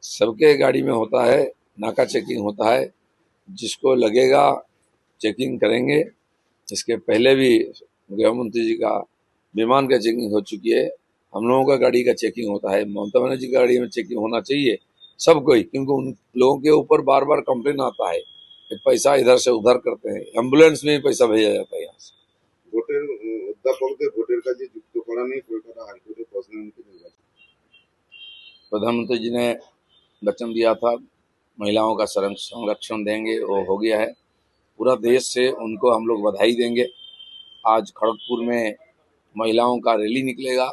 सबके गाड़ी में होता है, नाका चेकिंग होता है, जिसको लगेगा चेकिंग करेंगे। इसके पहले भी गृह मंत्री जी का विमान का चेकिंग हो चुकी है, हम लोगों का गाड़ी का चेकिंग होता है। ममता बनर्जी की गाड़ी में चेकिंग होना चाहिए सबको ही, क्योंकि उन लोगों के ऊपर बार बार कंप्लेन आता है कि पैसा इधर से उधर करते हैं, एम्बुलेंस में ही पैसा भेजा जाता है यहाँ से। ভোটের অধ্যাপকদের ভোটের কাজে যুক্ত করা নিয়ে কলকাতা হাইকোর্টে প্রশ্নমুখী নির্বাচন। प्रधानमंत्री जी ने वचन दिया था महिलाओं का संरक्षण देंगे, वो हो गया है। पूरा देश से उनको हम लोग बधाई देंगे। आज खड़गपुर में महिलाओं का रैली निकलेगा,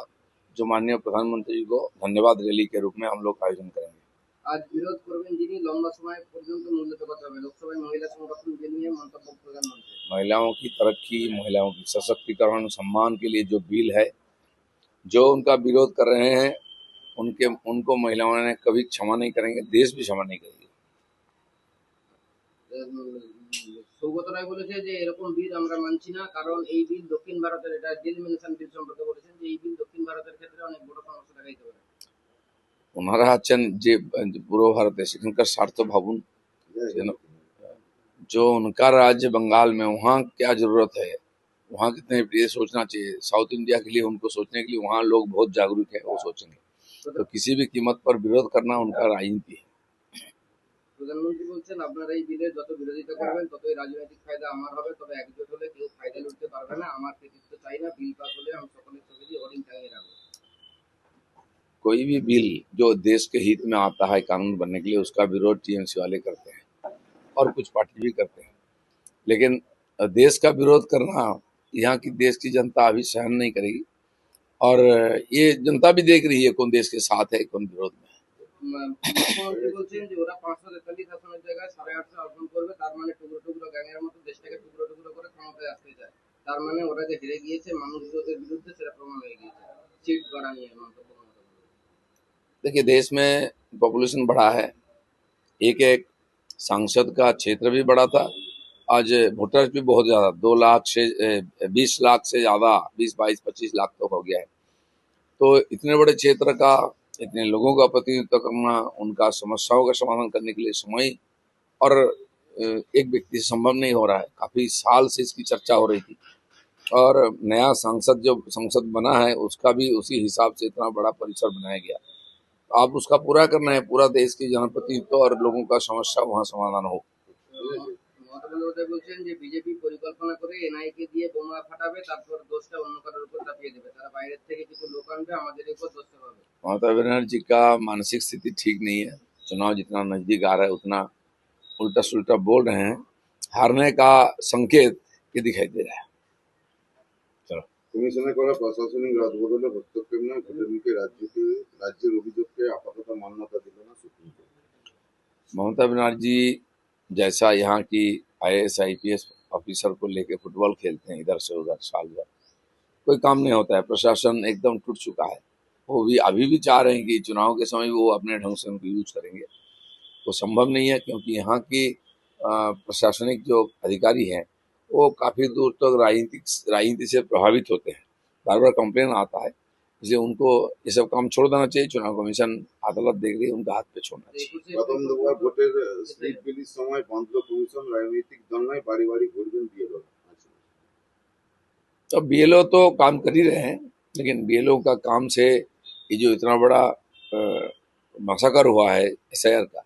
जो माननीय प्रधानमंत्री जी को धन्यवाद रैली के रूप में हम लोग आयोजन करेंगे। आज विरोध করবেন যিনি লম্বা সময় পর্যন্ত মূল্য চোকাতে হবে লোকসভায় মহিলা সংরক্ষণ নিয়ে মন্তব্য প্রধানমন্ত্রী। महिलाओं की तरक्की, महिलाओं की सशक्तिकरण, सम्मान के लिए जो बिल है, जो उनका विरोध कर रहे हैं, उनको महिलाओं ने कभी क्षमा नहीं करेंगे, देश भी क्षमा नहीं करेंगे। সৌগত রায় বলেছে যে এরকম বিল আমরা মানছি না, কারণ এই বিল দক্ষিণ ভারতের, এটা জেল মেনশন বিল সম্পর্কে বলেছেন যে এই বিল দক্ষিণ ভারতের ক্ষেত্রে অনেক বড় সমস্যা দেখাইতে পারে। ওনারা হচ্ছেন যে পূর্ব ভারতে, সেখানকার স্বার্থ ভাবুন। जो उनका राज्य बंगाल में, वहाँ क्या जरूरत है, वहाँ कितने ये सोचना चाहिए। साउथ इंडिया के लिए उनको सोचने के लिए वहाँ लोग बहुत जागरूक है, वो सोचेंगे। तो किसी भी कीमत पर विरोध करना उनका राजनीति है। প্রধানমন্ত্রী বলছেন আপনারা এই বিলের যত বিরোধিতা করবেন ততই রাজনৈতিক ফায়দা আমার হবে, তবে একজোট হলে কেউ ফায়দা লুটতে পারবে না। আমার কৃতিত্ব চাই না, বিল পাস হলে हम সকলের ছবি দিয়ে হোর্ডিং টাঙিয়ে রাখবো। कोई भी बिल जो देश के हित में आता है कानून बनने के लिए, उसका विरोध टीएमसी वाले करते हैं और कुछ पार्टी भी करते हैं, लेकिन देश का विरोध करना यहाँ की देश की जनता अभी सहन नहीं करेगी। और ये जनता भी देख रही है कौन देश के साथ है, कौन विरोध में है। মুখ্যমন্ত্রী বলছেন যে ওরা 543 আসনের জায়গায় 850 অর্জন করবে, তার মানে টুকরো টুকরো গ্যাংয়ের মতো দেশটাকে টুকরো টুকরো করে ক্ষমতায় আসতে চায়। তার মানে ওরা যে হেরে গিয়েছে মানুষদের বিরুদ্ধে, সেটা প্রমাণ হয়ে গিয়েছে। সিট বাড়া নিয়ে মন্তব্য। देखिए, देश में पॉपुलेशन बढ़ा है, एक एक सांसद का क्षेत्र भी बढ़ा था, आज वोटर्स भी बहुत ज्यादा, 2 लाख से 20 लाख से ज्यादा, 20-22-25 लाख तो हो गया है। तो इतने बड़े क्षेत्र का, इतने लोगों का प्रतिनिधित्व करना, उनका समस्याओं का समाधान करने के लिए समय और एक व्यक्ति से संभव नहीं हो रहा है। काफी साल से इसकी चर्चा हो रही थी, और नया सांसद जो संसद बना है उसका भी उसी हिसाब से इतना बड़ा परिसर बनाया गया। आप उसका पूरा करना है, पूरा देश की जनप्रतिनिधित्व और लोगों का समस्या वहाँ समाधान हो। মমতা বন্দ্যোপাধ্যায় বলছেন যে বিজেপি পরিকল্পনা করে এনআইকে দিয়ে বোমা ফাটাবে, তারপর দোষটা অন্য কারোর উপর চাপিয়ে দেবে। তারা বাইরের থেকে কিছু লোক আনবে, আমাদের উপর দোষটা পাবে। ममता बनर्जी का मानसिक स्थिति ठीक नहीं है। चुनाव जितना नजदीक आ रहा है उतना उल्टा सुल्टा बोल रहे हैं, हारने का संकेत ये दिखाई दे रहा है। কমিশনে করা প্রশাসনিক রদবদলে হস্তক্ষেপ নয়, ভোটের মুখে রাজ্যের অভিযোগকে আপাতত মান্যতা দিল না সুপ্রিম কোর্ট। ममता बनर्जी जैसा यहाँ की IAS IPS ऑफिसर को लेके फुटबॉल खेलते हैं इधर से उधर साल भर, कोई काम नहीं होता है। प्रशासन एकदम टूट चुका है। वो भी अभी भी चाह रहे हैं कि चुनाव के समय वो अपने ढंग से उनको यूज करेंगे, वो संभव नहीं है, क्योंकि यहाँ की प्रशासनिक जो अधिकारी हैं वो काफी दूर तक राजनीति से प्रभावित होते हैं। बार बार कंप्लेन आता है, इसलिए उनको ये सब काम छोड़ देना चाहिए। चुनाव कमीशन, अदालत देख रही है, उनका हाथ पे छोड़ना चाहिए। প্রথম দুবার ভোটের স্লিপ বিলির সময় বাঁধল কমিশন, রাজনৈতিক দল নয়, বাড়ি বাড়ি ঘুরবেন বিএলও। तो BLO तो काम कर ही रहे हैं, लेकिन BLO का काम से ये जो इतना बड़ा मसाकर हुआ है SIR का,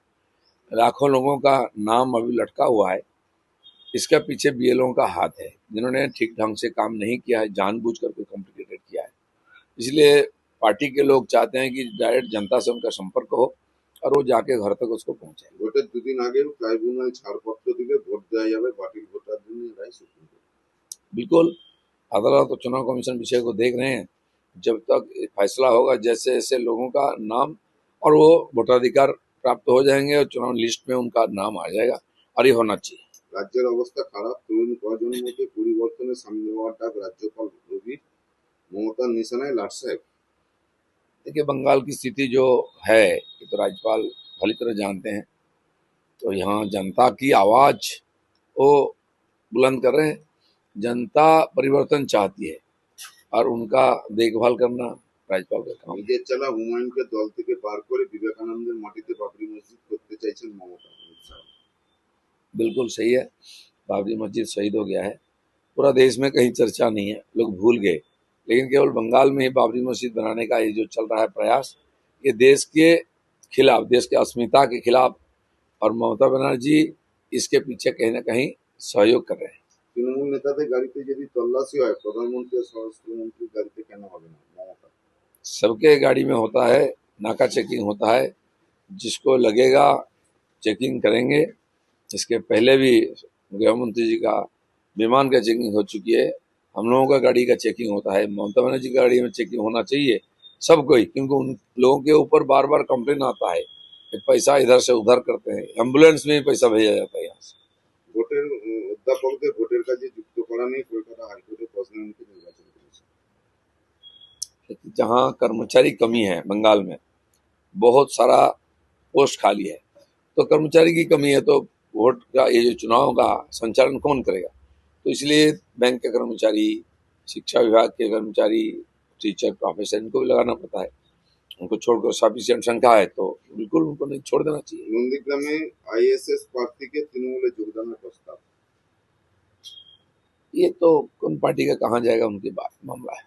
लाखों लोगों का नाम अभी लटका हुआ है, इसका पीछे BLO का हाथ है, जिन्होंने ठीक ढंग से काम नहीं किया है, जानबूझ करके कॉम्प्लिकेटेड किया है। इसलिए पार्टी के लोग चाहते हैं कि डायरेक्ट जनता से उनका संपर्क हो और वो जाके घर तक उसको पहुंचे। ভোটের দুদিন আগেও ট্রাইব্যুনাল ছাড়পত্র দিলে ভোট দেওয়া যাবে, বাতিল ভোটারদের নিয়ে রায় সুপ্রিম কোর্ট। बिल्कुल, अदालत और चुनाव कमीशन विषय को देख रहे हैं। जब तक फैसला होगा, जैसे जैसे लोगों का नाम और वो वोटाधिकार प्राप्त हो जाएंगे और चुनाव लिस्ट में उनका नाम आ जाएगा, और ये होना चाहिए। রাজ্যের অবস্থা খারাপ, তরুণ প্রজন্মকে পরিবর্তনে সামিল হওয়ার ডাক রাজ্যপাল রবির। মমতার নিশানায় লাট সাহেব। देखिए, बंगाल की स्थिति जो है, ये तो राज्यपाल भली तरह जानते हैं। तो यहाँ जनता की आवाज वो बुलंद कर रहे हैं। जनता परिवर्तन चाहती है और उनका देखभाल करना राज्यपाल का काम है। নিজের চালা হুমায়ুনকে দল থেকে বার করে বিবেকানন্দের মাটিতে পাপড়ি চাইছেন মমতা অমিত শাহ? बिल्कुल सही है। बाबरी मस्जिद शहीद हो गया है, पूरा देश में कहीं चर्चा नहीं है, लोग भूल गए। लेकिन केवल बंगाल में ही बाबरी मस्जिद बनाने का ये जो चल रहा है प्रयास, ये देश के खिलाफ, देश के अस्मिता के खिलाफ, और ममता बनर्जी इसके पीछे कहीं ना कहीं सहयोग कर रहे हैं। তৃণমূল নেতাদের গাড়িতে যদি তল্লাশি হয়, প্রধানমন্ত্রী আর স্বরাষ্ট্রমন্ত্রীর গাড়িতে কেন হবে না মমতা? सबके गाड़ी में होता है, नाका चेकिंग होता है, जिसको लगेगा चेकिंग करेंगे। इसके पहले भी गृह मंत्री जी का विमान का चेकिंग हो चुकी है, हम लोगों का गाड़ी का चेकिंग होता है, ममता बनर्जी की गाड़ी में चेकिंग होना चाहिए सबको ही, क्योंकि उन लोगों के ऊपर बार बार कंप्लेन आता है कि पैसा इधर से उधर करते हैं, एम्बुलेंस में ही पैसा भेजा जाता है यहाँ से। ভোটের অধ্যাপকদের ভোটের কাজে যুক্ত করা নিয়ে কলকাতা হাইকোর্টে প্রশ্ন উঠে নির্বাচন কমিশন। जहाँ कर्मचारी कमी है बंगाल में, बहुत सारा पोस्ट खाली है, तो कर्मचारी की कमी है, तो वोट का ये जो चुनाव का संचालन कौन करेगा? तो इसलिए बैंक के कर्मचारी, शिक्षा विभाग के कर्मचारी, टीचर, प्रोफेसर, इनको भी लगाना पड़ता है। उनको छोड़कर सफिशिएंट संख्या है तो बिल्कुल उनको नहीं छोड़ देना चाहिए। নন্দীগ্রামে আইএসএস প্রার্থীকে তৃণমূলে যোগদানের প্রস্তাব। ये तो कौन पार्टी का कहाँ जाएगा, उनकी बात मामला है।